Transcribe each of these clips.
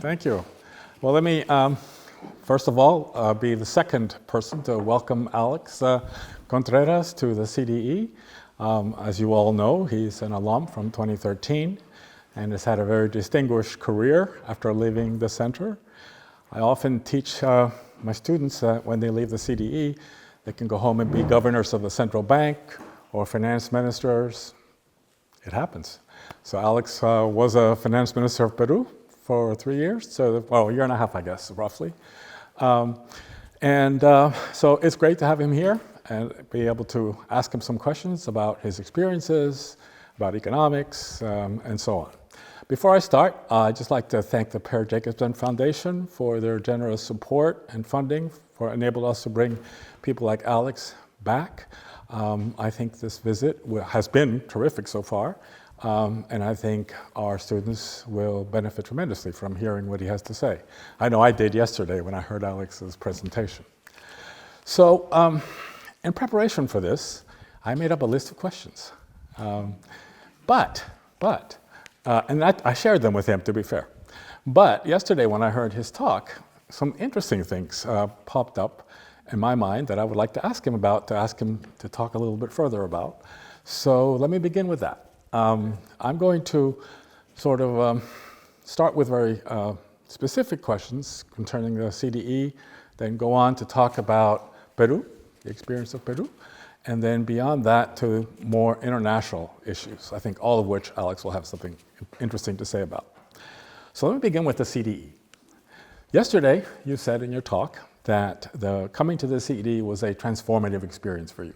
Thank you. Well, let me, first of all, be the second person to welcome Alex Contreras to the CDE. As you all know, he's an alum from 2013 and has had a very distinguished career after leaving the center. I often teach my students that when they leave the CDE, they can go home and be governors of the central bank or finance ministers. It happens. So Alex was a finance minister of Peru for 3 years, so, well, a year and a half, I guess, roughly. So it's great to have him here and be able to ask him some questions about his experiences, about economics, and so on. Before I start, I'd just like to thank the Jacobsson Foundation for their generous support and funding for enabling us to bring people like Alex back. I think this visit has been terrific so far. And I think our students will benefit tremendously from hearing what he has to say. I know I did yesterday when I heard Alex's presentation. So in preparation for this, I made up a list of questions. And I shared them with him, to be fair. But yesterday when I heard his talk, some interesting things popped up in my mind that I would like to ask him about, to ask him to talk a little bit further about. So let me begin with that. I'm going to sort of start with very specific questions concerning the CDE, then go on to talk about Peru, the experience of Peru, and then beyond that to more international issues, I think all of which Alex will have something interesting to say about. So let me begin with the CDE. Yesterday, you said in your talk that coming to the CDE was a transformative experience for you,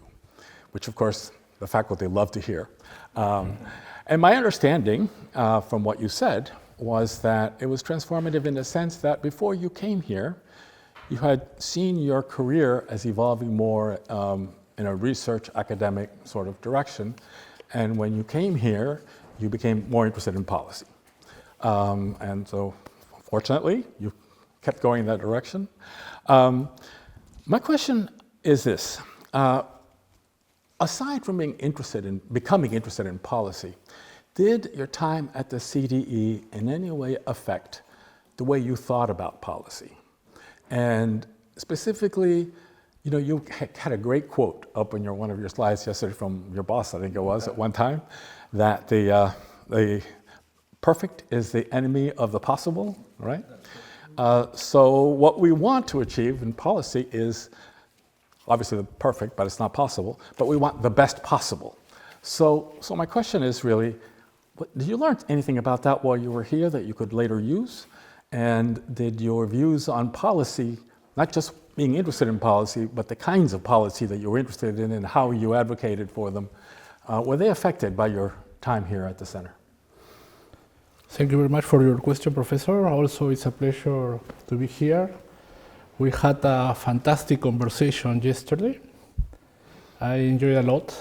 which of course the faculty love to hear. And my understanding from what you said was that it was transformative in the sense that before you came here, you had seen your career as evolving more in a research academic sort of direction. And when you came here, you became more interested in policy. And so fortunately, you kept going in that direction. My question is this. Aside from becoming interested in policy, did your time at the CDE in any way affect the way you thought about policy? And specifically, you know, you had a great quote up on one of your slides yesterday from your boss, I think it was, at one time, that the perfect is the enemy of the possible, right? So what we want to achieve in policy is obviously perfect, but it's not possible, but we want the best possible. So my question is really, did you learn anything about that while you were here that you could later use? And did your views on policy, not just being interested in policy, but the kinds of policy that you were interested in and how you advocated for them, were they affected by your time here at the center? Thank you very much for your question, Professor. Also, it's a pleasure to be here. We had a fantastic conversation yesterday. I enjoyed a lot.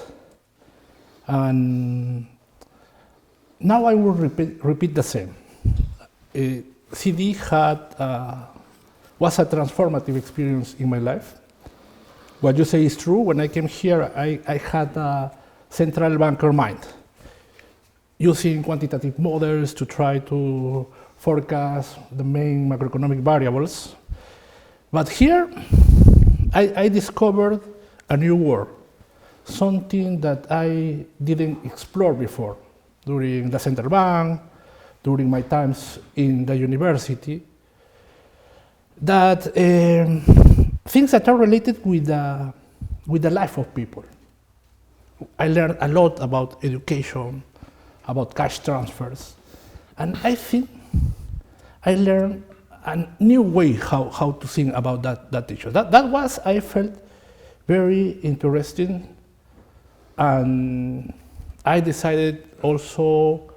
And now I will repeat the same. CD was a transformative experience in my life. What you say is true. When I came here, I had a central banker mind, using quantitative models to try to forecast the main macroeconomic variables. But here, I discovered a new world, something that I didn't explore before during the central bank, during my times in the university, that things that are related with the life of people. I learned a lot about education, about cash transfers, and I think I learned a new way how to think about that issue. That was, I felt, very interesting, and I decided also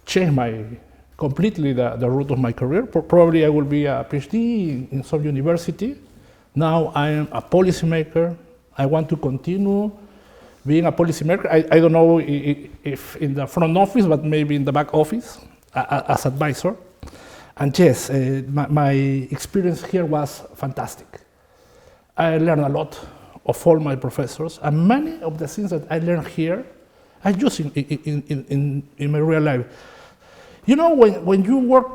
change completely the route of my career. Probably I will be a PhD in some university. Now I am a policymaker. I want to continue being a policymaker. I don't know if in the front office, but maybe in the back office as advisor. And yes, my experience here was fantastic. I learned a lot of all my professors, and many of the things that I learned here, I use in my real life. You know, when you work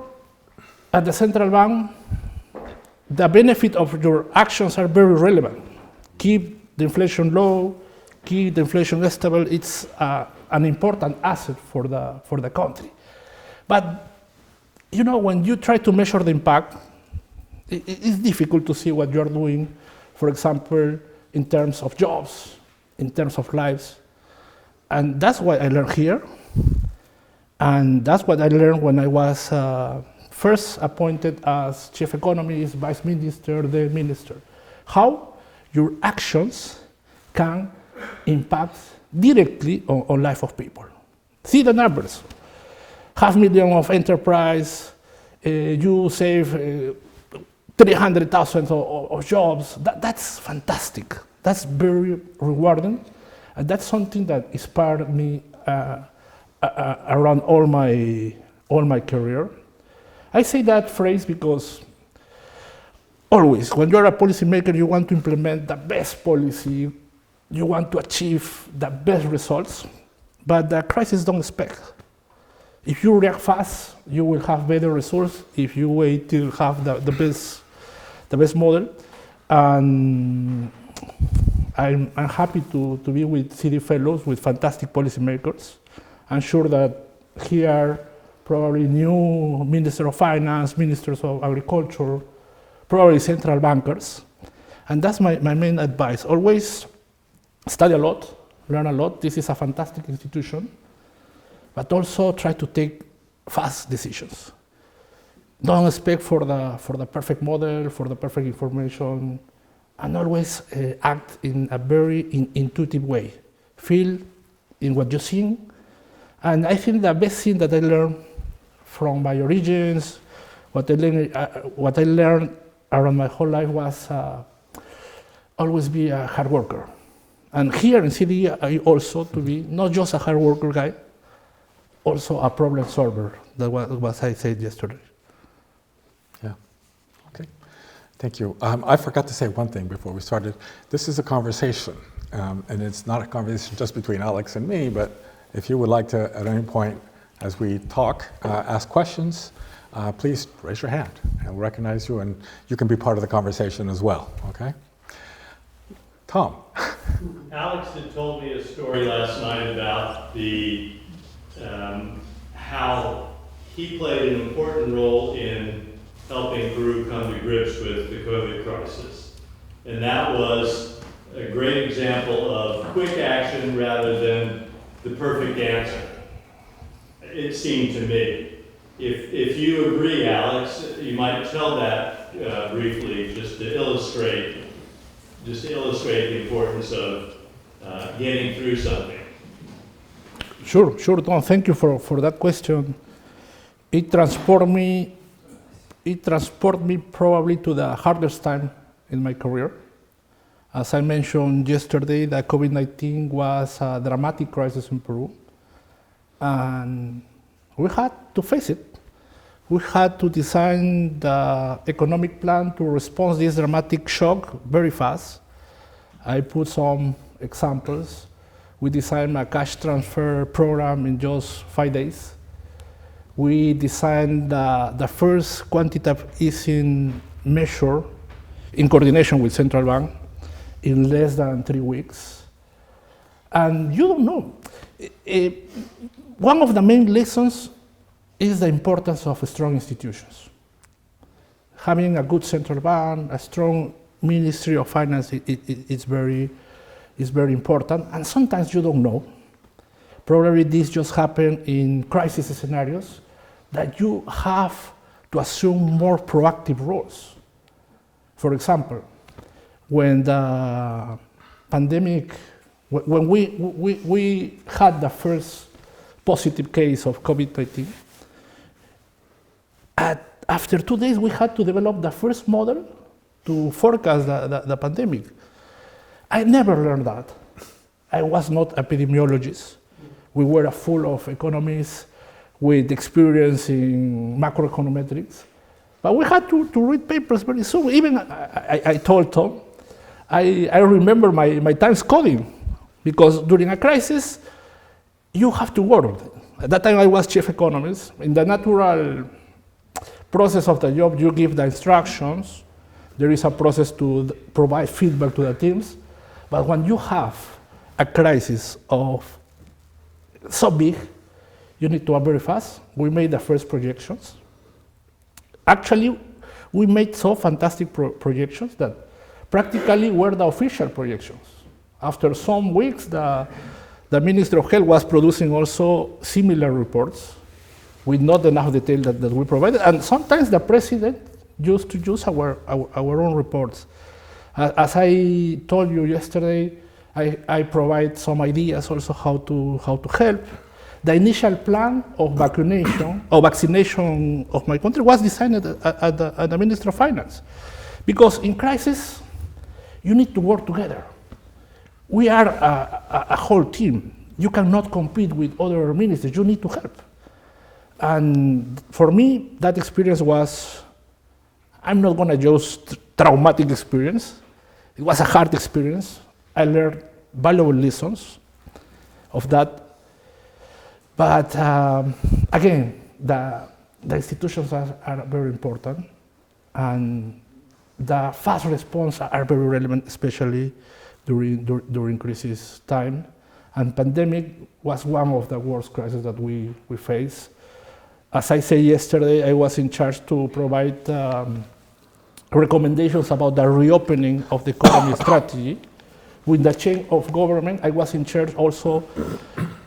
at the central bank, the benefit of your actions are very relevant. Keep the inflation low, keep the inflation stable. It's an important asset for the country. But you know, when you try to measure the impact, it's difficult to see what you're doing, for example, in terms of jobs, in terms of lives. And that's what I learned here. And that's what I learned when I was first appointed as chief economist, vice minister, then minister. How your actions can impact directly on life of people. See the numbers. 500,000 of enterprise, you save 300,000 of jobs. That's fantastic. That's very rewarding. And that's something that inspired me around all my career. I say that phrase because always, when you're a policymaker, you want to implement the best policy, you want to achieve the best results, but the crisis don't expect. If you react fast, you will have better results. If you wait till have the best model, and I'm happy to be with CDE fellows, with fantastic policymakers. I'm sure that here, probably new Minister of Finance, Ministers of Agriculture, probably central bankers. And that's my main advice. Always study a lot, learn a lot. This is a fantastic institution, but also try to take fast decisions. Don't expect for the perfect model, for the perfect information, and always act in a very intuitive way. Feel in what you see. And I think the best thing that I learned from my origins, what I learned around my whole life was always be a hard worker. And here in CDE, I also to be not just a hard worker guy, also a problem solver. That was what I said yesterday. Yeah, okay. Thank you. I forgot to say one thing before we started. This is a conversation, and it's not a conversation just between Alex and me, but if you would like to, at any point as we talk, ask questions, please raise your hand and we'll recognize you, and you can be part of the conversation as well, okay? Tom. Alex had told me a story last night about the how he played an important role in helping Peru come to grips with the COVID crisis. And that was a great example of quick action rather than the perfect answer, it seemed to me. If you agree, Alex, you might tell that briefly, just to illustrate the importance of getting through something. Sure, Tom. Thank you for that question. It transported me probably to the hardest time in my career. As I mentioned yesterday, the COVID-19 was a dramatic crisis in Peru, and we had to face it. We had to design the economic plan to respond to this dramatic shock very fast. I put some examples. We designed a cash transfer program in just 5 days. We designed the first quantitative easing measure in coordination with central bank in less than 3 weeks. And you don't know. One of the main lessons is the importance of strong institutions. Having a good central bank, a strong Ministry of Finance is very important. And sometimes you don't know. Probably this just happened in crisis scenarios that you have to assume more proactive roles. For example, when the pandemic, when we had the first positive case of COVID-19, after 2 days we had to develop the first model to forecast the pandemic. I never learned that. I was not an epidemiologist. We were full of economists with experience in macroeconometrics. But we had to read papers very soon. Even I told Tom, I remember my times coding, because during a crisis, you have to work. At that time I was chief economist. In the natural process of the job, you give the instructions. There is a process to provide feedback to the teams. But when you have a crisis of so big, you need to act very fast. We made the first projections. Actually, we made so fantastic projections that practically were the official projections. After some weeks, the Ministry of Health was producing also similar reports with not enough detail that we provided. And sometimes the president used to use our own reports. As I told you yesterday, I provide some ideas also how to help. The initial plan of vaccination of my country was designed at the Ministry of Finance. Because in crisis, you need to work together. We are a whole team. You cannot compete with other ministries. You need to help. And for me, that experience was, I'm not going to use traumatic experience. It was a hard experience. I learned valuable lessons of that. But again, the institutions are very important, and the fast response are very relevant, especially during crisis time. And pandemic was one of the worst crises that we face. As I said yesterday, I was in charge to provide recommendations about the reopening of the economy strategy. With the change of government, I was in charge also.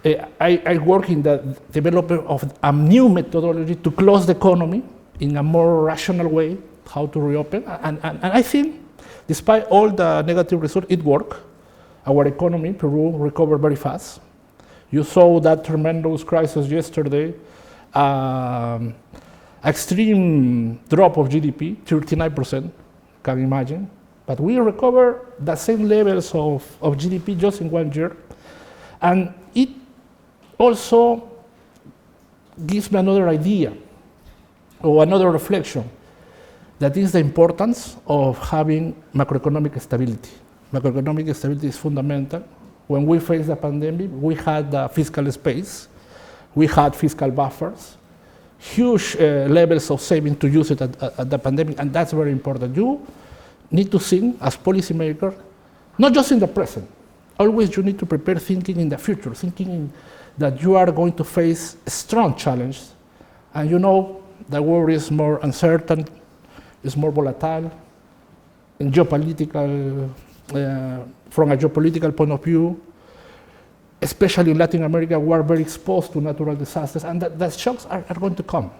I work in the development of a new methodology to close the economy in a more rational way, how to reopen. And I think, despite all the negative results, it worked. Our economy, Peru, recovered very fast. You saw that tremendous crisis yesterday, extreme drop of GDP, 39%, can you imagine? But we recovered the same levels of GDP just in 1 year. And it also gives me another idea or another reflection. That is the importance of having macroeconomic stability. Macroeconomic stability is fundamental. When we faced the pandemic, we had the fiscal space, we had fiscal buffers, huge levels of saving to use it at the pandemic, and that's very important. You need to think as policymakers, not just in the present. Always you need to prepare thinking in the future, that you are going to face strong challenges. And you know, the world is more uncertain, is more volatile. In geopolitical, from a geopolitical point of view, especially in Latin America, we are very exposed to natural disasters, and the shocks are going to come.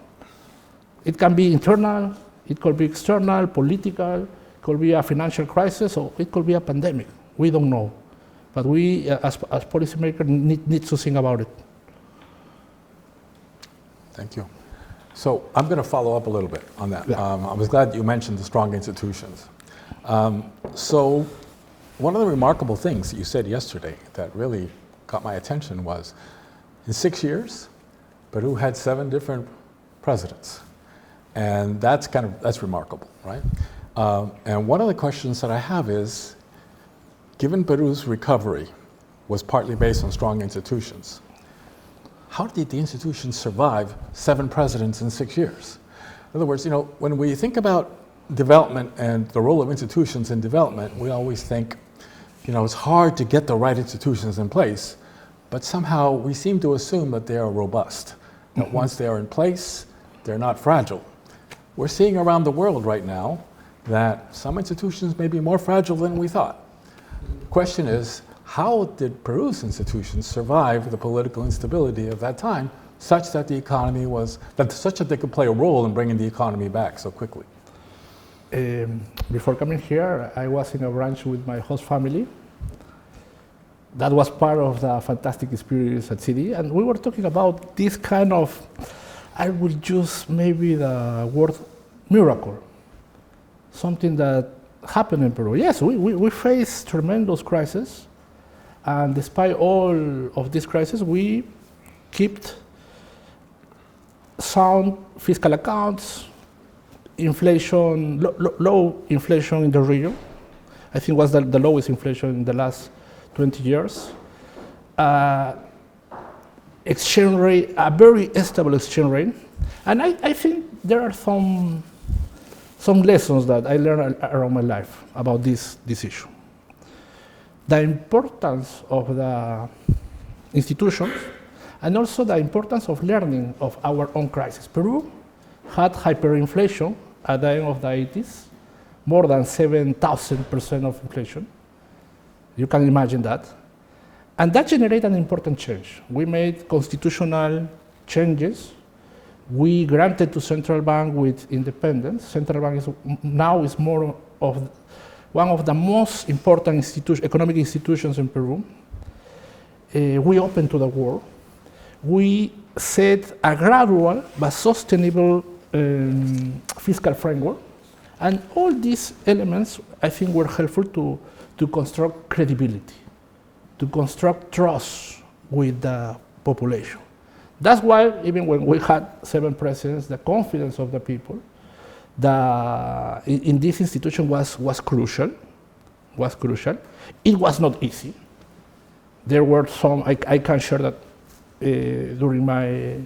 It can be internal, it could be external, political, it could be a financial crisis, or it could be a pandemic. We don't know. But we, as policymakers, need to think about it. Thank you. So I'm going to follow up a little bit on that. Yeah. I was glad you mentioned the strong institutions. So one of the remarkable things that you said yesterday that really caught my attention was, in 6 years, Peru had 7 different presidents. And that's remarkable, right? And one of the questions that I have is, given Peru's recovery was partly based on strong institutions, how did the institutions survive 7 presidents in 6 years? In other words, when we think about development and the role of institutions in development, we always think, it's hard to get the right institutions in place, but somehow we seem to assume that they are robust, that once they are in place, they're not fragile. We're seeing around the world right now that some institutions may be more fragile than we thought. The question is, how did Peru's institutions survive the political instability of that time, such that the economy such that they could play a role in bringing the economy back so quickly? Before coming here, I was in a ranch with my host family. That was part of the fantastic experience at CDE, and we were talking about this kind of, I will use maybe the word miracle, something that happened in Peru. Yes, we faced tremendous crisis, and despite all of this crisis, we kept sound fiscal accounts, inflation, low inflation in the region. I think was the lowest inflation in the last 20 years. exchange rate, a very stable exchange rate. And I think there are some lessons that I learned around my life about this issue. The importance of the institutions and also the importance of learning of our own crisis. Peru had hyperinflation at the end of the 80s, more than 7,000% of inflation. You can imagine that. And that generated an important change. We made constitutional changes. We granted to central bank with independence. Central bank now is more of one of the most important economic institutions in Peru. We opened to the world. We set a gradual but sustainable fiscal framework. And all these elements, I think, were helpful to construct credibility, to construct trust with the population. That's why, even when we had 7 presidents, the confidence of the people in this institution was crucial. It was not easy. There were some, I can share that during my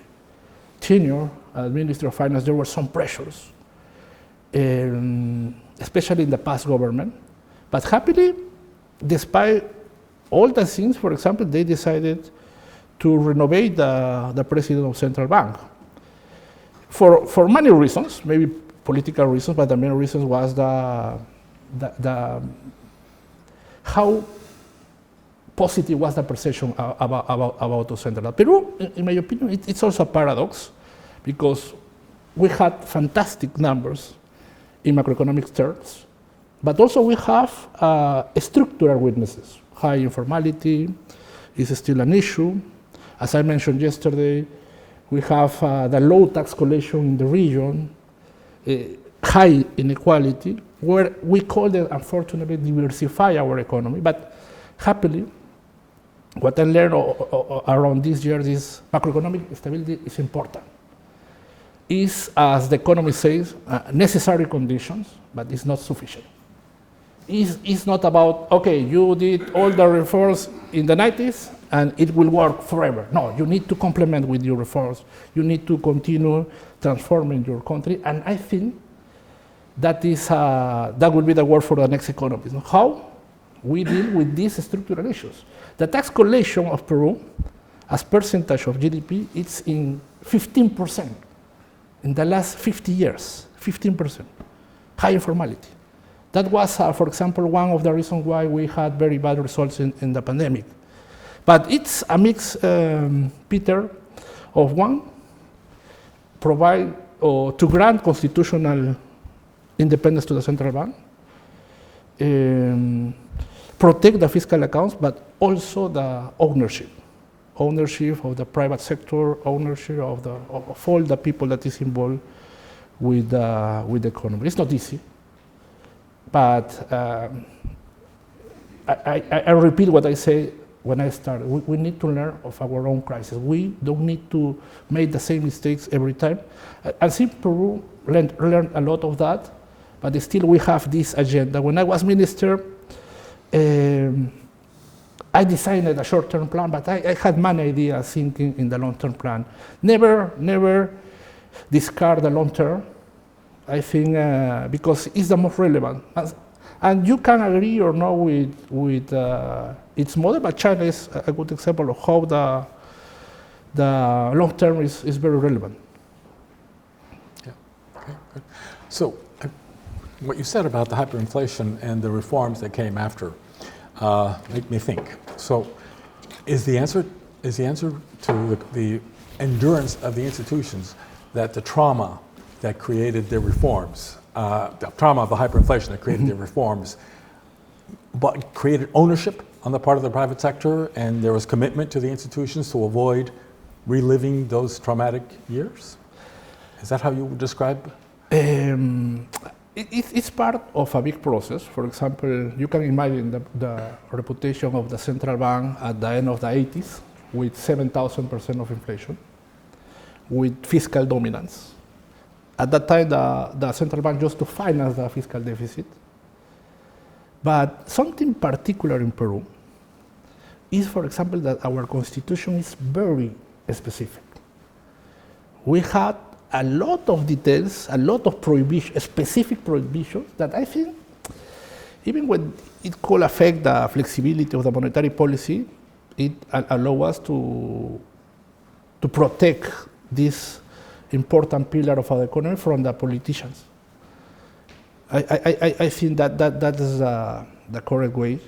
tenure as Minister of Finance, there were some pressures, especially in the past government. But happily, despite all the things, for example, they decided to renovate the president of central bank for many reasons, maybe political reasons, but the main reason was how positive was the perception about the central bank. Peru, in my opinion, it's also a paradox because we had fantastic numbers in macroeconomic terms, but also we have structural weaknesses. High informality is still an issue. As I mentioned yesterday, we have the low tax collection in the region, high inequality, where we call it, unfortunately, diversify our economy. But happily, what I learned around these years is macroeconomic stability is important. It's, as the economy says, necessary conditions, but it's not sufficient. It's not about, okay, you did all the reforms in the 90s and it will work forever. No, you need to complement with your reforms. You need to continue transforming your country. And I think that will be the work for the next economies. How we deal with these structural issues. The tax collection of Peru, as percentage of GDP, it's in 15% in the last 50 years, 15%. High informality. That was, for example, one of the reasons why we had very bad results in the pandemic. But it's a mix, Peter, of one, provide or to grant constitutional independence to the central bank, protect the fiscal accounts, but also the ownership of the private sector, ownership of all the people that is involved with the economy. It's not easy. But I repeat what I say when I started. We need to learn of our own crisis. We don't need to make the same mistakes every time. I think Peru learned a lot of that, but still we have this agenda. When I was minister, I designed a short-term plan, but I had many ideas thinking in the long-term plan. Never discard the long-term. I think because it's the most relevant. And you can agree or not with its model, but China is a good example of how the long term is very relevant. Yeah, okay, good. So what you said about the hyperinflation and the reforms that came after make me think. So is the answer to the endurance of the institutions that the trauma that created their reforms, the trauma of the hyperinflation that created their reforms, but created ownership on the part of the private sector, and there was commitment to the institutions to avoid reliving those traumatic years? Is that how you would describe? It's part of a big process. For example, you can imagine the reputation of the central bank at the end of the 80s with 7,000% of inflation, with fiscal dominance. At that time, the central bank used to finance the fiscal deficit. But something particular in Peru is, for example, that our constitution is very specific. We had a lot of details, a lot of prohibition, specific prohibitions that I think, even when it could affect the flexibility of the monetary policy, it allows us to protect this important pillar of our economy from the politicians. I think that is the correct way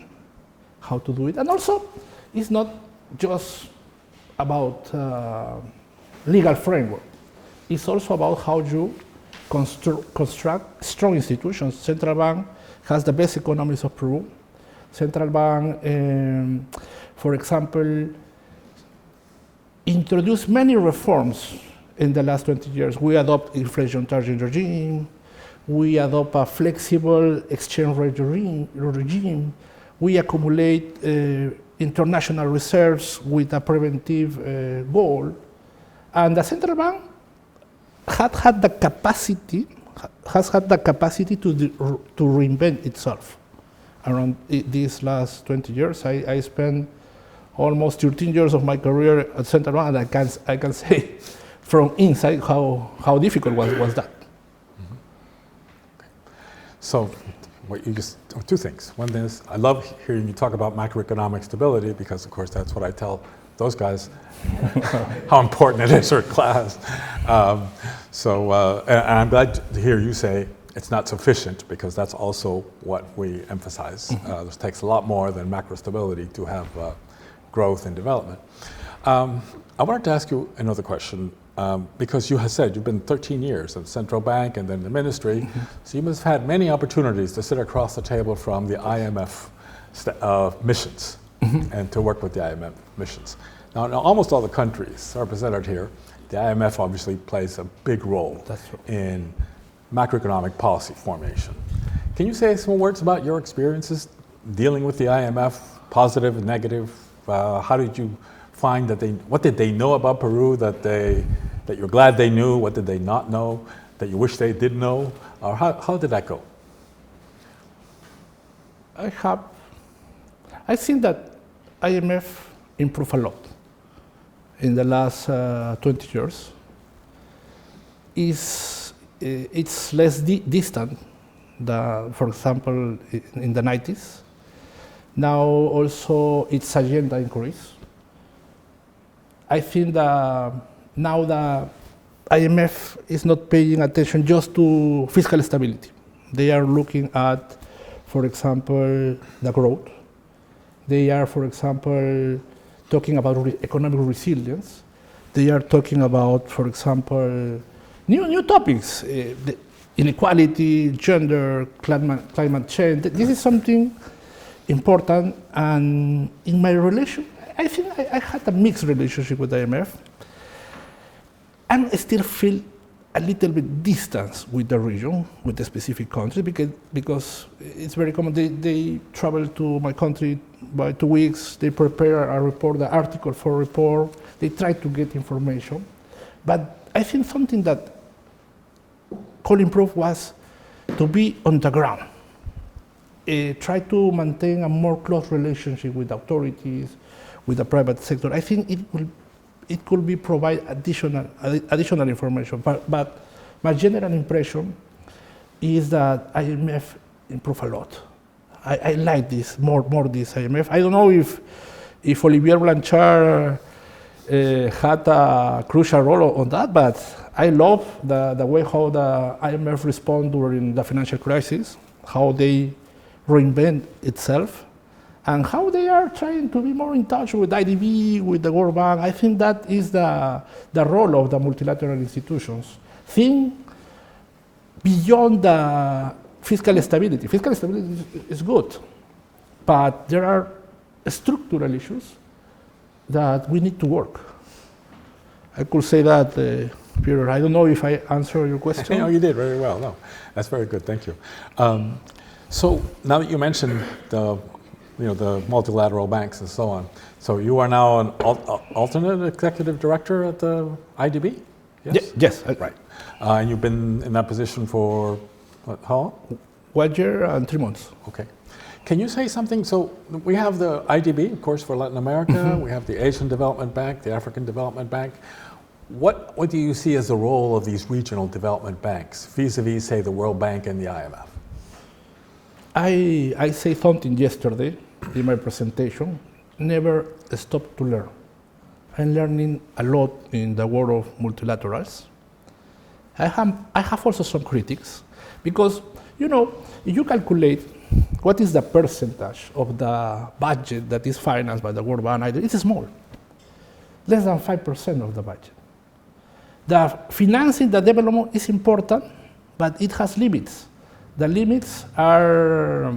how to do it. And also, it's not just about legal framework. It's also about how you construct strong institutions. Central Bank has the best economies of Peru. Central Bank, for example, introduced many reforms in the last 20 years. We adopt inflation targeting regime. We adopt a flexible exchange rate regime. We accumulate international reserves with a preventive goal. And the central bank has had the capacity to reinvent itself around these last 20 years. I spent almost 13 years of my career at central bank, and I can say from inside how difficult was that. Mm-hmm. Okay. So, two things. One is, I love hearing you talk about macroeconomic stability because, of course, that's what I tell those guys how important it is for class. And I'm glad to hear you say it's not sufficient because that's also what we emphasize. This takes a lot more than macro stability to have growth and development. I wanted to ask you another question because you have said you've been 13 years at the central bank and then the ministry, so you must have had many opportunities to sit across the table from the IMF missions and to work with the IMF missions. Now, in almost all the countries represented here, the IMF obviously plays a big role in macroeconomic policy formation. Can you say some words about your experiences dealing with the IMF, positive and negative? How did you find what did they know about Peru that you're glad they knew? What did they not know that you wish they did know? Or how did that go? I think that IMF improved a lot in the last 20 years. It's less distant than, for example, in the 90s. Now also its agenda increased. I think that now the IMF is not paying attention just to fiscal stability. They are looking at, for example, the growth. They are, for example, talking about economic resilience. They are talking about, for example, new topics, the inequality, gender, climate change. This is something important, and in my relation, I think I had a mixed relationship with the IMF. I still feel a little bit distance with the region, with the specific country, because it's very common. They travel to my country by 2 weeks. They prepare a report, the article for report. They try to get information. But I think something that could improve was to be on the ground. Try to maintain a more close relationship with authorities, with the private sector. I think it could be provide additional information. But my general impression is that IMF improved a lot. I like this more this IMF. I don't know if Olivier Blanchard had a crucial role on that, but I love the way how the IMF responded during the financial crisis, how they reinvent itself, and how they are trying to be more in touch with IDB, with the World Bank. I think that is the role of the multilateral institutions. Think beyond the fiscal stability. Fiscal stability is good, but there are structural issues that we need to work. I could say that, Peter. I don't know if I answered your question. No, you did very well. No, that's very good. Thank you. So now that you mentioned the multilateral banks and so on, so you are now an alternate executive director at the IDB? Yes. Yes. Right. And you've been in that position for how long? 1 year and 3 months. Okay. Can you say something? So we have the IDB, of course, for Latin America. We have the Asian Development Bank, the African Development Bank. What do you see as the role of these regional development banks vis-a-vis, say, the World Bank and the IMF? I say something yesterday in my presentation, never stop to learn. I'm learning a lot in the world of multilaterals. I have also some critics, because, you know, if you calculate what is the percentage of the budget that is financed by the World Bank, it's small, less than 5% of the budget. The financing, the development is important, but it has limits. The limits are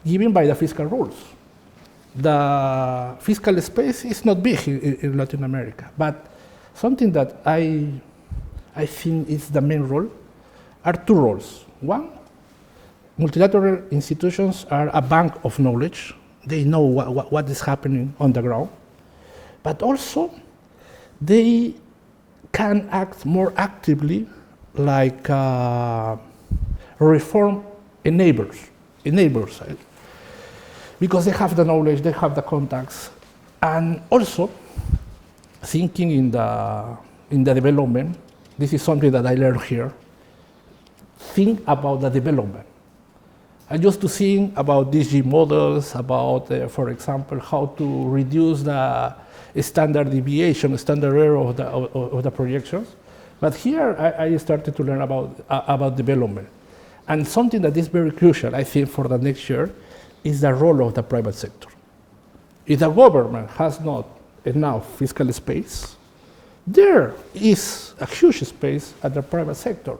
given by the fiscal rules. The fiscal space is not big in Latin America, but something that I think is the main role are two roles. One, multilateral institutions are a bank of knowledge. They know what is happening on the ground, but also they can act more actively like reform enablers, because they have the knowledge, they have the contacts, and also thinking in the development. This is something that I learned here. Think about the development. I used to think about DG models, about, for example, how to reduce the standard deviation, standard error of the projections. But here I started to learn about development. And something that is very crucial, I think, for the next year is the role of the private sector. If the government has not enough fiscal space, there is a huge space at the private sector.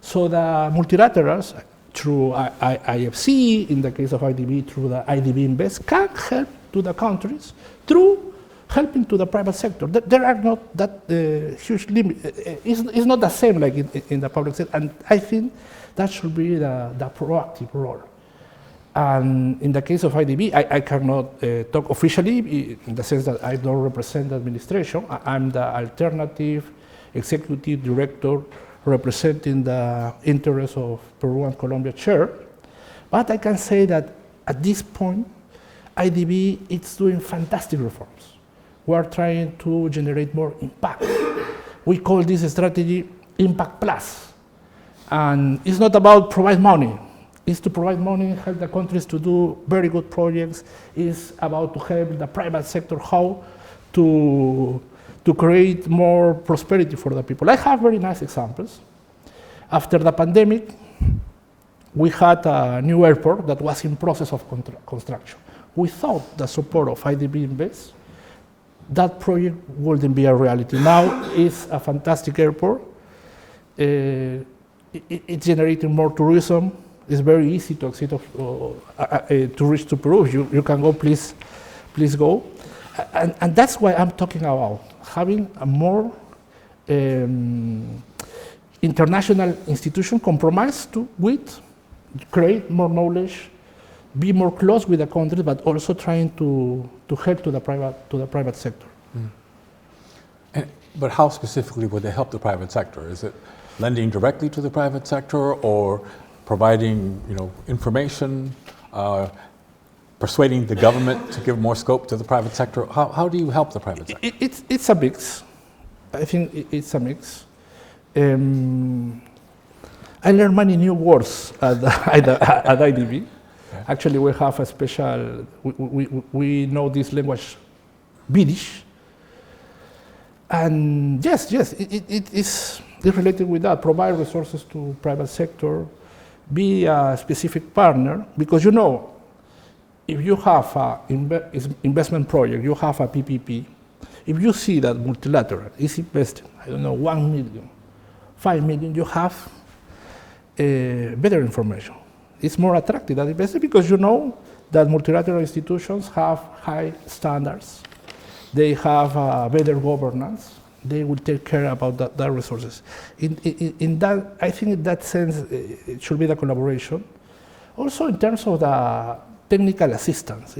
So the multilaterals, through IFC, in the case of IDB, through the IDB Invest, can help to the countries through helping to the private sector. There are not that huge limits. It's not the same like in the public sector, and I think that should be the proactive role. And in the case of IDB, I cannot talk officially in the sense that I don't represent the administration. I'm the alternative executive director representing the interests of Peru and Colombia chair. But I can say that at this point, IDB is doing fantastic reforms. We are trying to generate more impact. We call this strategy Impact Plus. And it's not about provide money. It's to provide money, help the countries to do very good projects. It's about to help the private sector how to create more prosperity for the people. I have very nice examples. After the pandemic, we had a new airport that was in process of construction. Without the support of IDB Invest, that project wouldn't be a reality. Now it's a fantastic airport. It's generating more tourism. It's very easy to exit to reach to Peru. You can go, please go. And that's why I'm talking about having a more international institution compromise with create more knowledge, be more close with the country, but also trying to help to the private sector. But how specifically would they help the private sector? Is it lending directly to the private sector, or providing, information, persuading the government to give more scope to the private sector? How do you help the private sector? It's a mix. I think it's a mix. I learned many new words at IDB. Actually, we have a special, we know this language, Yiddish. And yes, it's related with that. Provide resources to private sector, be a specific partner, because if you have an investment project, you have a PPP, if you see that multilateral is investing, 1 million, 5 million, you have better information. It's more attractive than investing because that multilateral institutions have high standards. They have better governance. They will take care about that resources. In that, I think in that sense, it should be the collaboration. Also in terms of the technical assistance,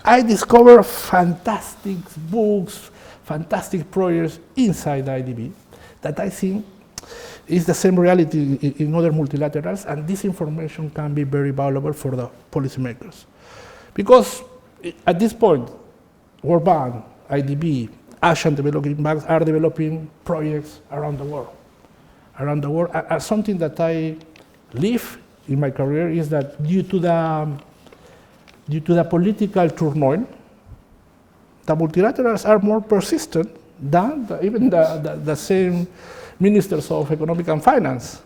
I discover fantastic books, fantastic projects inside the IDB that I think It's the same reality in other multilaterals, and this information can be very valuable for the policymakers. Because at this point, World Bank, IDB, Asian developing banks are developing projects around the world. Around the world, something that I live in my career is that due to the political turmoil, the multilaterals are more persistent than even the same ministers of economic and finance.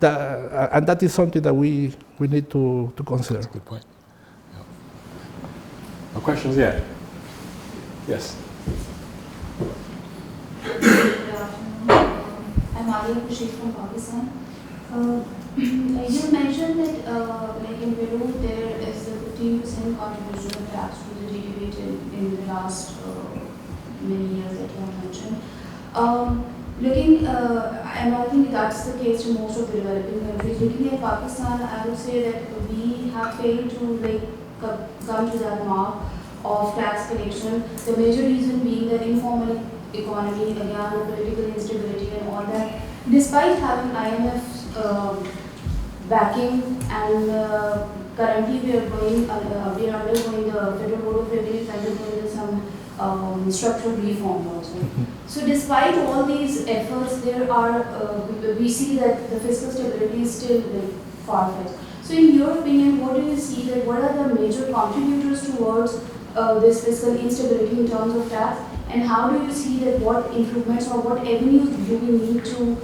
And that is something that we need to consider. That's a good point. Yeah. No questions yet? Yes. I'm Alia Khurshid from Pakistan. You mentioned that like in Peru there is a 15% contribution of tax to the GDP in the last many years that you have mentioned. And I think that's the case to most of the developing countries. Looking at Pakistan, I would say that we have failed to come to that mark of tax collection. The major reason being the informal economy, again, the political instability and all that. Despite having IMF backing, and currently we are undergoing the Federal Board of Revenue is undergoing some structural reform also. So despite all these efforts, we see that the fiscal stability is still far-fetched. So in your opinion, what do you see that what are the major contributors towards this fiscal instability in terms of tax, and how do you see that what improvements or what avenues do we need to,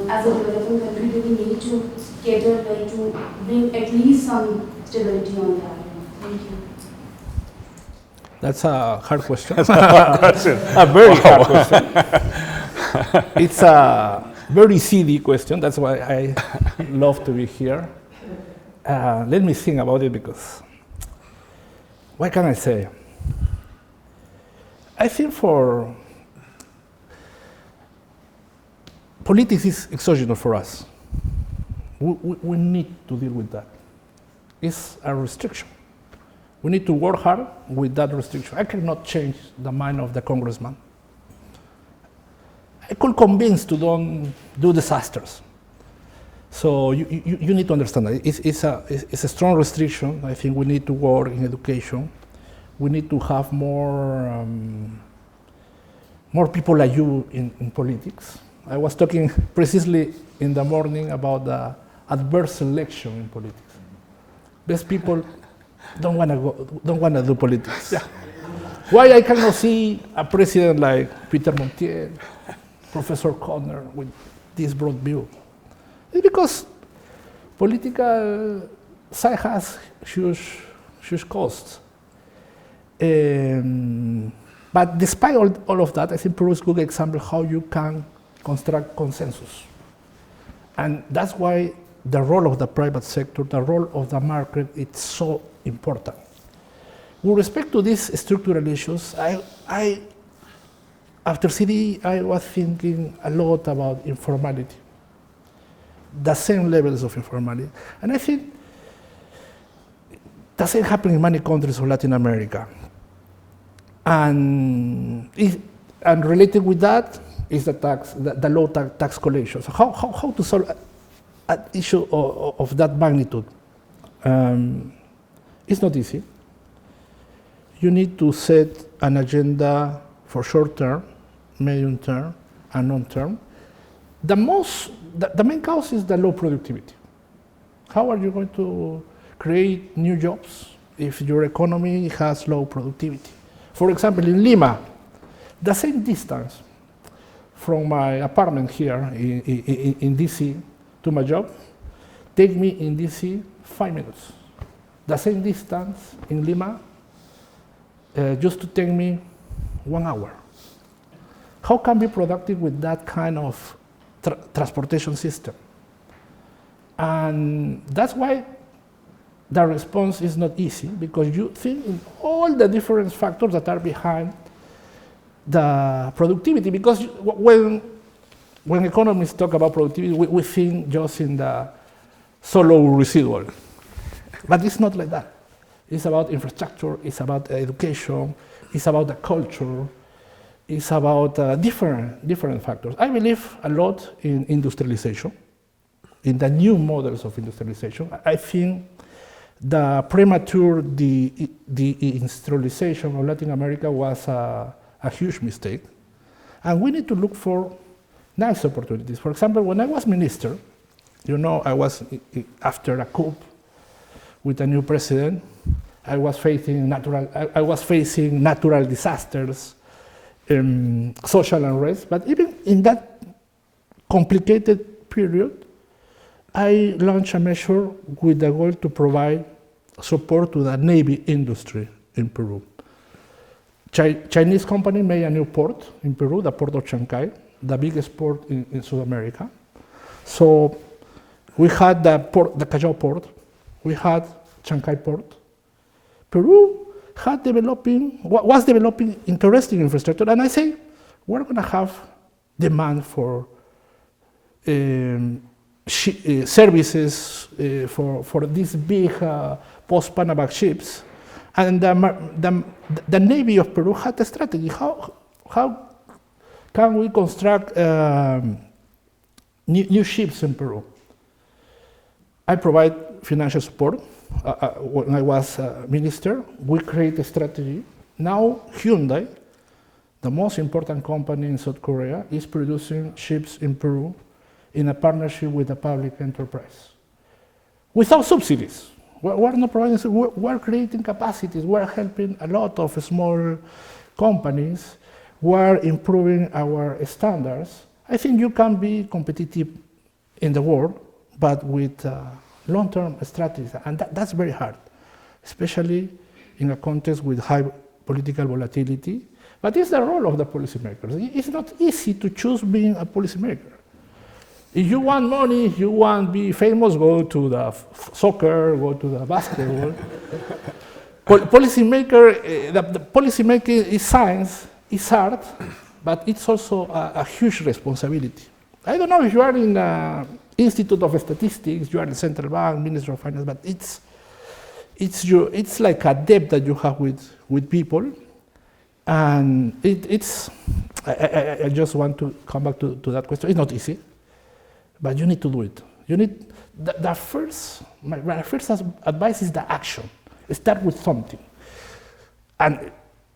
as a developing country, do we need to cater to bring at least some stability on that? Thank you. That's a hard question. That's a hard question. A very hard question. It's a very seedy question. That's why I love to be here. Let me think about it, because what can I say? I think for politics is exogenous for us. We need to deal with that. It's a restriction. We need to work hard with that restriction. I cannot change the mind of the congressman. I could convince to don't do disasters. So you need to understand that it's a strong restriction. I think we need to work in education. We need to have more people like you in politics. I was talking precisely in the morning about the adverse selection in politics. Best people don't want to do politics. Yeah. Why I cannot see a president like Peter Montiel, Professor Conner with this broad view? It's because political side has huge costs. But despite all of that, I think Peru is a good example how you can construct consensus. And that's why the role of the private sector, the role of the market, it's so important. With respect to these structural issues, after CDE, I was thinking a lot about informality, the same levels of informality. And I think the same happens in many countries of Latin America. And related with that is the low tax collection. So how to solve an issue of that magnitude? It's not easy. You need to set an agenda for short term, medium term, and long term. The main cause is the low productivity. How are you going to create new jobs if your economy has low productivity? For example, in Lima, the same distance from my apartment here in DC to my job take me in DC 5 minutes. The same distance in Lima used to take me 1 hour. How can we be productive with that kind of transportation system? And that's why the response is not easy, because you think in all the different factors that are behind the productivity. Because when economists talk about productivity, we think just in the solo residual. But it's not like that. It's about infrastructure, it's about education, it's about the culture. is about different factors. I believe a lot in industrialization, in the new models of industrialization. I think the premature industrialization of Latin America was a huge mistake. And we need to look for nice opportunities. For example, when I was minister, you know, I was after a coup with a new president. I was facing natural disasters, social unrest. But even in that complicated period, I launched a measure with the goal to provide support to the Navy industry in Peru. Chinese company made a new port in Peru, the port of Chancay, the biggest port in South America. So we had the Callao port, we had Chancay port. Peru was developing interesting infrastructure, and I say, we're going to have demand for services for these big post-Panamax ships. And the Navy of Peru had a strategy. How can we construct new ships in Peru? I provide financial support. When I was minister, we created a strategy. Now Hyundai, the most important company in South Korea, is producing ships in Peru in a partnership with the public enterprise, without subsidies. We're not providing, we're creating capacities, we're helping a lot of small companies, we're improving our standards. I think you can be competitive in the world, but with long-term strategies, and that's very hard, especially in a context with high political volatility. But it's the role of the policymakers. It's not easy to choose being a policymaker. If you want money, if you want to be famous, go to the soccer, go to the basketball. The policymaking is science, it's art, but it's also a huge responsibility. I don't know if you are in the Institute of Statistics, you are the central bank, Minister of Finance, but it's like a debt that you have with people. And I just want to come back to that question. It's not easy. But you need to do it. You need my first advice is the action. Start with something, and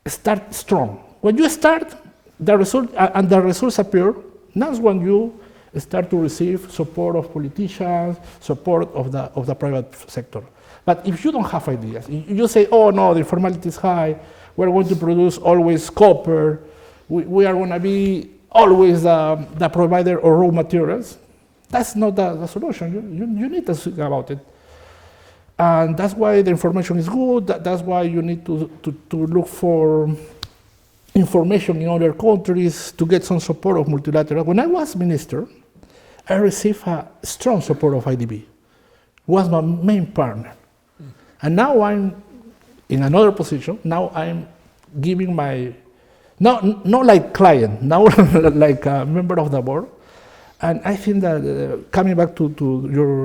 start strong. When you start, the results appear. That's when you start to receive support of politicians, support of the private sector. But if you don't have ideas, you say, "Oh no, the formality is high. We're going to produce always copper. We are going to be always the provider of raw materials." That's not the solution. You need to think about it. And that's why the information is good. That's why you need to look for information in other countries to get some support of multilateral. When I was minister, I received a strong support of IDB. It was my main partner. And now I'm in another position. Now I'm giving not like client, now like a member of the board. And I think that, coming back to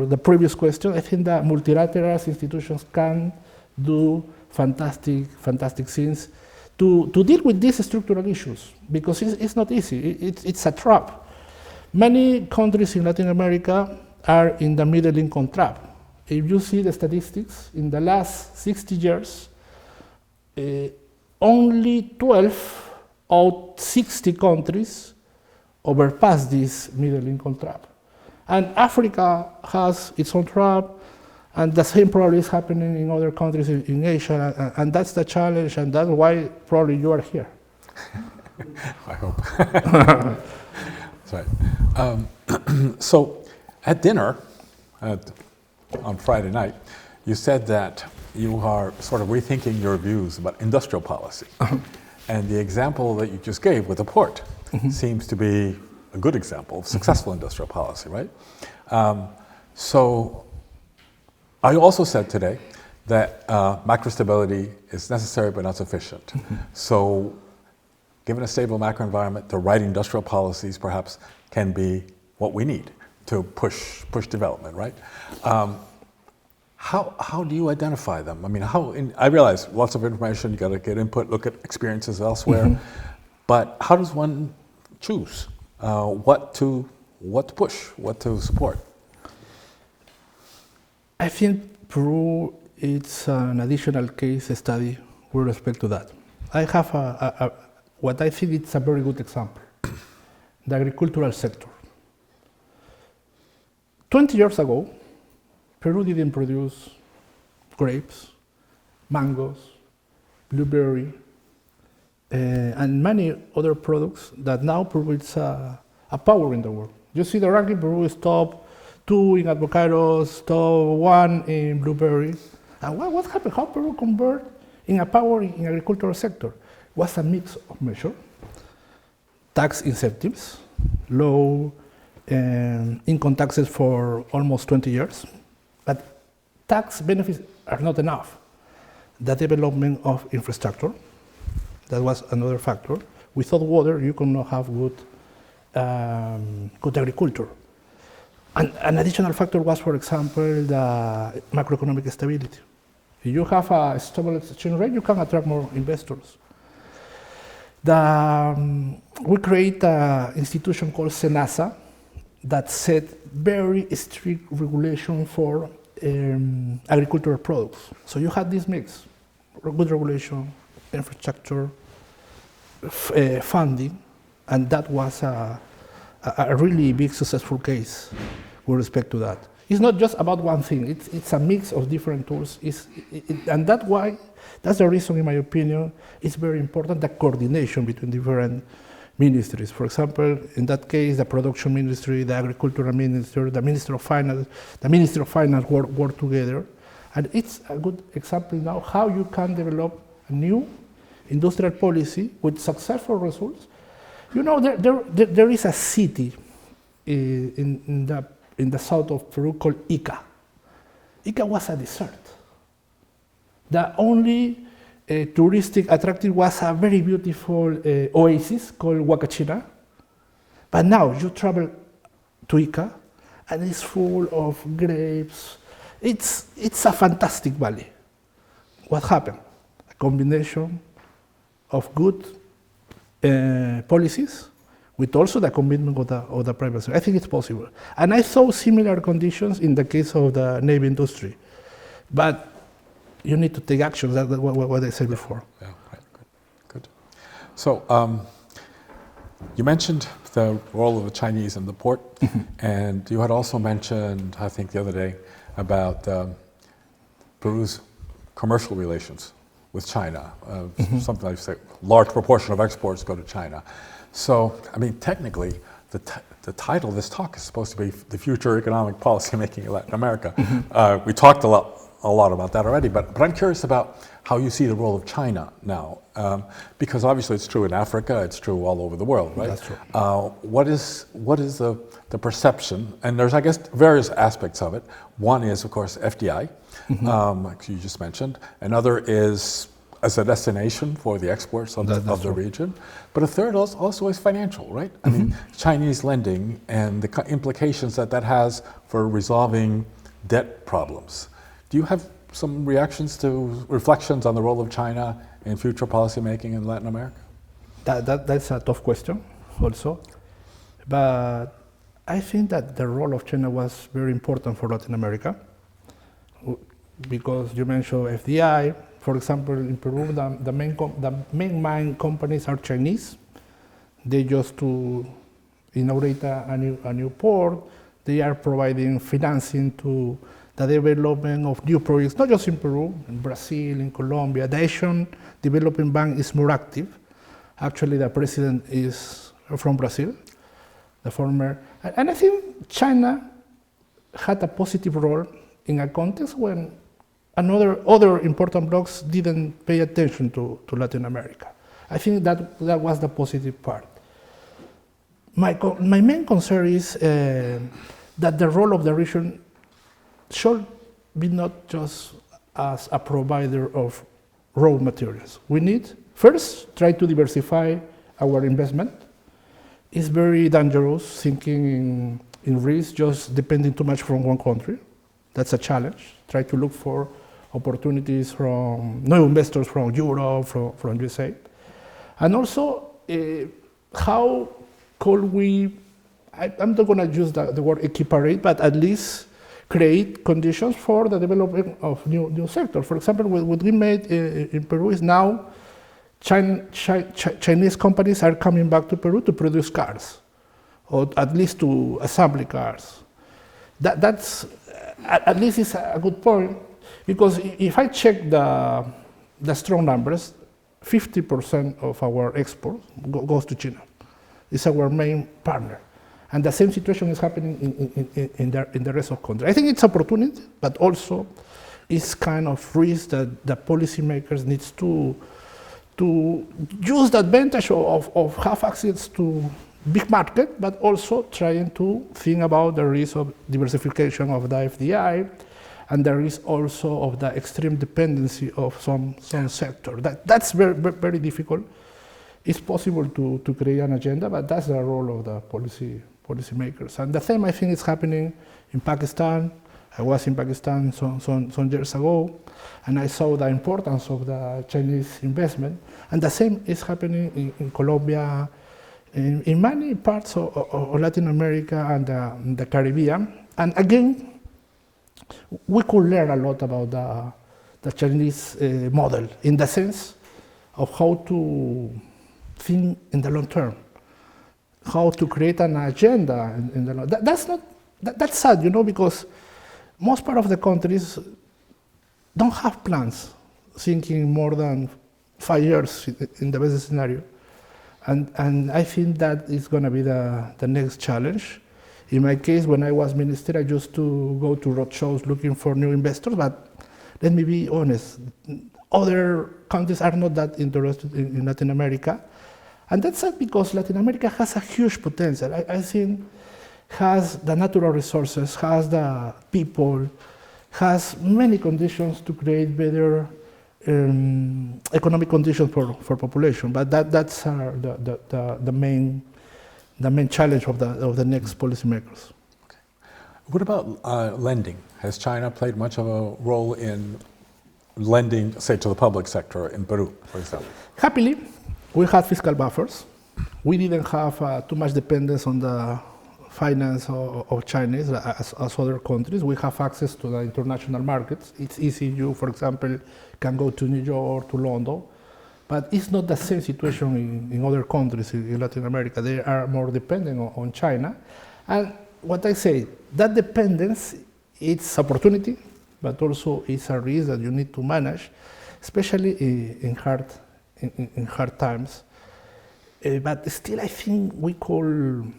the previous question, I think that multilateral institutions can do fantastic things to deal with these structural issues, because it's not easy, it's a trap. Many countries in Latin America are in the middle income trap. If you see the statistics, in the last 60 years, only 12 out of 60 countries overpass this middle income trap. And Africa has its own trap, and the same probably is happening in other countries in Asia, and that's the challenge, and that's why probably you are here. I hope. That's right. So at dinner on Friday night, you said that you are sort of rethinking your views about industrial policy. And the example that you just gave with the port seems to be a good example of successful industrial policy, right? So I also said today that macro stability is necessary but not sufficient. So given a stable macro environment, the right industrial policies perhaps can be what we need to push development, right? How do you identify them? I mean, I realize lots of information, you got to get input, look at experiences elsewhere. But how does one choose what to push, what to support? I think Peru is an additional case study with respect to that. I have what I think it's a very good example, the agricultural sector. 20 years ago, Peru didn't produce grapes, mangoes, blueberry, and many other products that now Peru is a power in the world. You see the ranking, Peru is top 2 in avocados, top 1 in blueberry. And what happened? How Peru convert in a power in agricultural sector? Was a mix of measures, tax incentives, low income taxes for almost 20 years, but tax benefits are not enough. The development of infrastructure, that was another factor. Without water, you cannot have good agriculture. And an additional factor was, for example, the macroeconomic stability. If you have a stable exchange rate, you can attract more investors. We create an institution called SENASA that set very strict regulation for agricultural products. So you had this mix, good regulation, infrastructure, funding, and that was a really big successful case with respect to that. It's not just about one thing, it's a mix of different tools, and that's the reason, in my opinion, it's very important, the coordination between different ministries. For example, in that case, the production ministry, the agricultural ministry, the Minister of Finance work together. And it's a good example now how you can develop a new industrial policy with successful results. You know, there is a city in the south of Peru called Ica. Ica was a desert. The only touristic attraction was a very beautiful oasis called Huacachina. But now you travel to Ica and it's full of grapes. It's a fantastic valley. What happened? A combination of good policies with also the commitment of the private sector. I think it's possible. And I saw similar conditions in the case of the navy industry. But you need to take action, that's what I said before. Yeah, right, good. So you mentioned the role of the Chinese in the port, and you had also mentioned, I think the other day, about Peru's commercial relations with China. Something like, say, large proportion of exports go to China. So, I mean, technically, the title of this talk is supposed to be The Future Economic Policy Making in Latin America. We talked a lot about that already, but I'm curious about how you see the role of China now, because obviously it's true in Africa, it's true all over the world, right? That's true. What is the perception, and there's, I guess, various aspects of it. One is, of course, FDI, like you just mentioned. Another is as a destination for the exports of the region. But a third also is financial, right? I mean, Chinese lending and the implications that has for resolving debt problems. Do you have some reflections on the role of China in future policy making in Latin America? That's a tough question also. But I think that the role of China was very important for Latin America because you mentioned FDI. For example, in Peru, the main mine companies are Chinese. They just to inaugurate a new port. They are providing financing to the development of new projects, not just in Peru, in Brazil, in Colombia. The Asian Development Bank is more active. Actually, the president is from Brazil, the former. And I think China had a positive role in a context when other important blocs didn't pay attention to Latin America. I think that was the positive part. My main concern is that the role of the region should be not just as a provider of raw materials. We need, first, try to diversify our investment. It's very dangerous thinking in risk, just depending too much from one country. That's a challenge. Try to look for opportunities from new investors from Europe, from USA. And also how could we, I'm not going to use the word equiparate, but at least create conditions for the development of new sectors. For example, what we made in Peru is now Chinese companies are coming back to Peru to produce cars, or at least to assembly cars. That's at least is a good point, because if I check the strong numbers, 50% of our export goes to China. It's our main partner. And the same situation is happening in the rest of the country. I think it's opportunity, but also it's kind of risk that the policymakers needs to use the advantage of have access to big market, but also trying to think about the risk of diversification of the FDI, and the risk also of the extreme dependency of some sector. That's very, very difficult. It's possible to create an agenda, but that's the role of the policymakers. And the same, I think, is happening in Pakistan. I was in Pakistan some years ago, and I saw the importance of the Chinese investment. And the same is happening in Colombia, in many parts of Latin America and the Caribbean. And again, we could learn a lot about the Chinese model, in the sense of how to think in the long term, how to create an agenda in the long. That's sad, because most part of the countries don't have plans thinking more than 5 years in the best scenario. And I think that is going to be the next challenge. In my case, when I was minister, I used to go to roadshows looking for new investors, but let me be honest, other countries are not that interested in Latin America. And that's sad, because Latin America has a huge potential. I think has the natural resources, has the people, has many conditions to create better economic conditions for population. But that's the main challenge of the next policymakers. Okay. What about lending? Has China played much of a role in lending, say, to the public sector in Peru, for example? Happily, we had fiscal buffers. We didn't have too much dependence on the finance of Chinese as other countries. We have access to the international markets. It's easy. You, for example, can go to New York, to London. But it's not the same situation in other countries in Latin America. They are more dependent on China. And what I say, that dependence, it's opportunity, but also it's a risk that you need to manage, especially in hard times. But still, I think we could,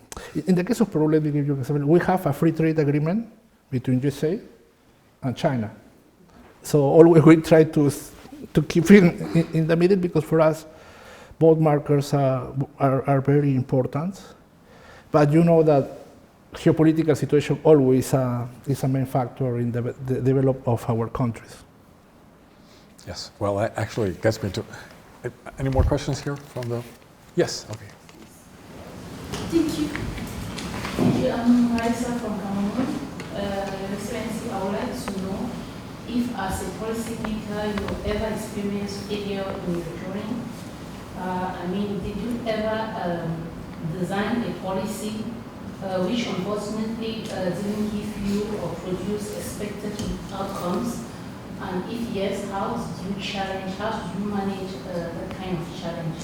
in the case of Peru, let me give you an example. We have a free trade agreement between USA and China. So always we try to keep it in the middle, because for us, both markers are very important. But you know that geopolitical situation always is a main factor in the development of our countries. Yes. Well, that actually gets me to. Any more questions here from the? Yes. Okay. Thank you. I'm Raisa from Cameroon. Your Excellency, I would like to know if, as a policymaker, you ever experienced failure in your drawing. Did you ever design a policy which unfortunately didn't give you or produce expected outcomes? And if yes, how did you manage that kind of challenge?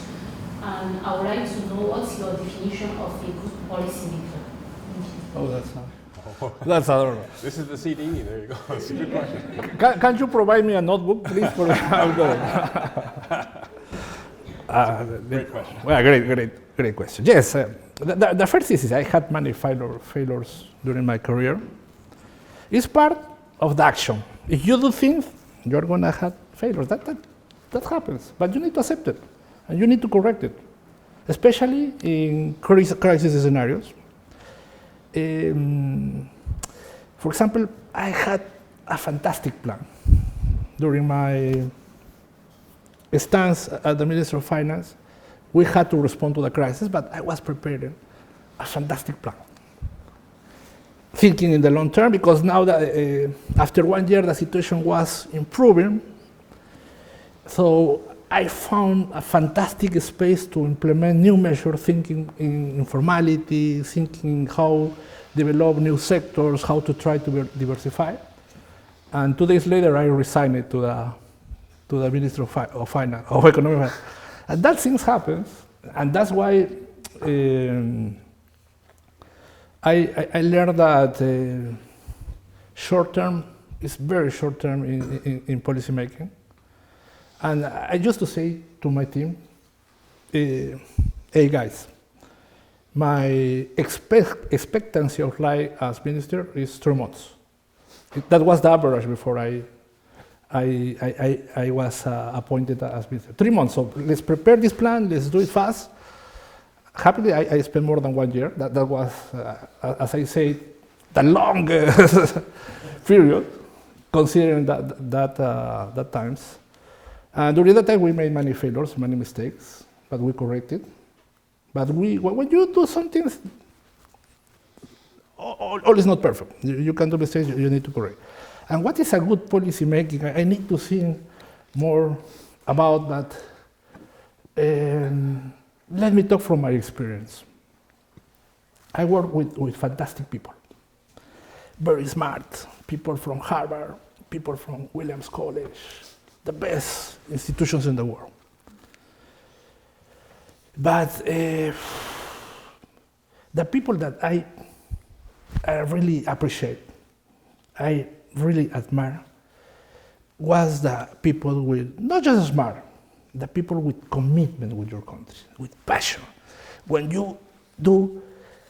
And I would like to know what's your definition of a good policymaker. Thank you. Oh, that's adorable. This is the CDE. There you go. That's a good question. Can you provide me a notebook, please? Great question. Well, great question. Yes, the first is I had many failures during my career. It's part of the action. If you do things, you're going to have failures. That happens, but you need to accept it, and you need to correct it, especially in crisis scenarios. For example, I had a fantastic plan during my stance as the Minister of Finance. We had to respond to the crisis, but I was preparing a fantastic plan, thinking in the long term, because now that after 1 year the situation was improving, so I found a fantastic space to implement new measures, thinking in informality, thinking how develop new sectors, how to try to diversify. And 2 days later, I resigned to the Ministry of Finance, of Economic Finance. And that things happens, and that's why I learned that short term is very short term in policy making. And I used to say to my team, hey guys, my expectancy of life as minister is 3 months. That was the average before I was appointed as minister. 3 months, so let's prepare this plan, let's do it fast. Happily, I spent more than 1 year. That was, as I say, the longest period, considering that times. And during that time, we made many failures, many mistakes, but we corrected. But when you do something, all is not perfect. You can do mistakes, you need to correct. And what is a good policy making? I need to think more about that. Let me talk from my experience. I work with fantastic people, very smart, people from Harvard, people from Williams College, the best institutions in the world. But the people that I really appreciate, I really admire, was the people with, not just smart, the people with commitment with your country, with passion. When you do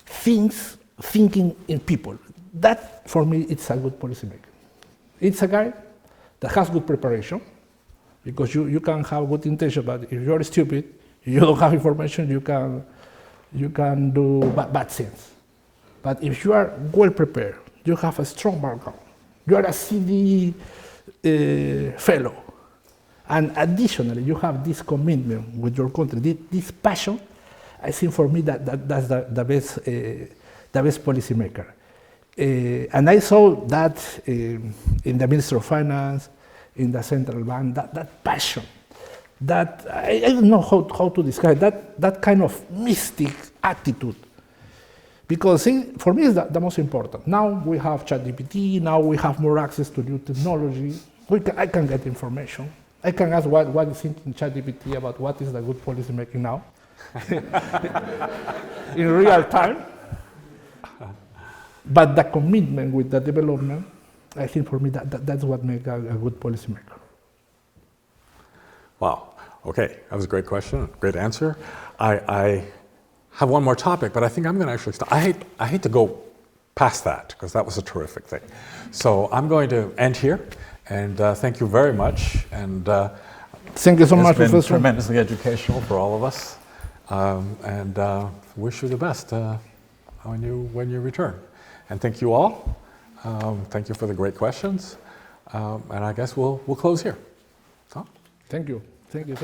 things thinking in people, that for me, it's a good policymaker. It's a guy that has good preparation, because you can have good intention, but if you're stupid, you don't have information, you can do bad things. But if you are well prepared, you have a strong background, you are a CDE fellow, and additionally, you have this commitment with your country, this passion, I think for me that's the best policymaker. And I saw that in the Ministry of Finance, in the central bank, that passion, that I don't know how to describe that kind of mystic attitude. Because for me, it's the most important. Now we have ChatGPT, now we have more access to new technology. I can get information. I can ask what is thinking ChatGPT about what is the good policy making now in real time. But the commitment with the development, I think for me that's what makes a good policymaker. Wow. Okay, that was a great question, great answer. I have one more topic, but I think I'm going to actually stop. I hate to go past that, because that was a terrific thing. So I'm going to end here, and thank you very much. And thank you so much, It's been Professor. tremendously educational for all of us, and wish you the best when you return. And thank you all. Thank you for the great questions, and I guess we'll close here. So. Thank you. Thank you.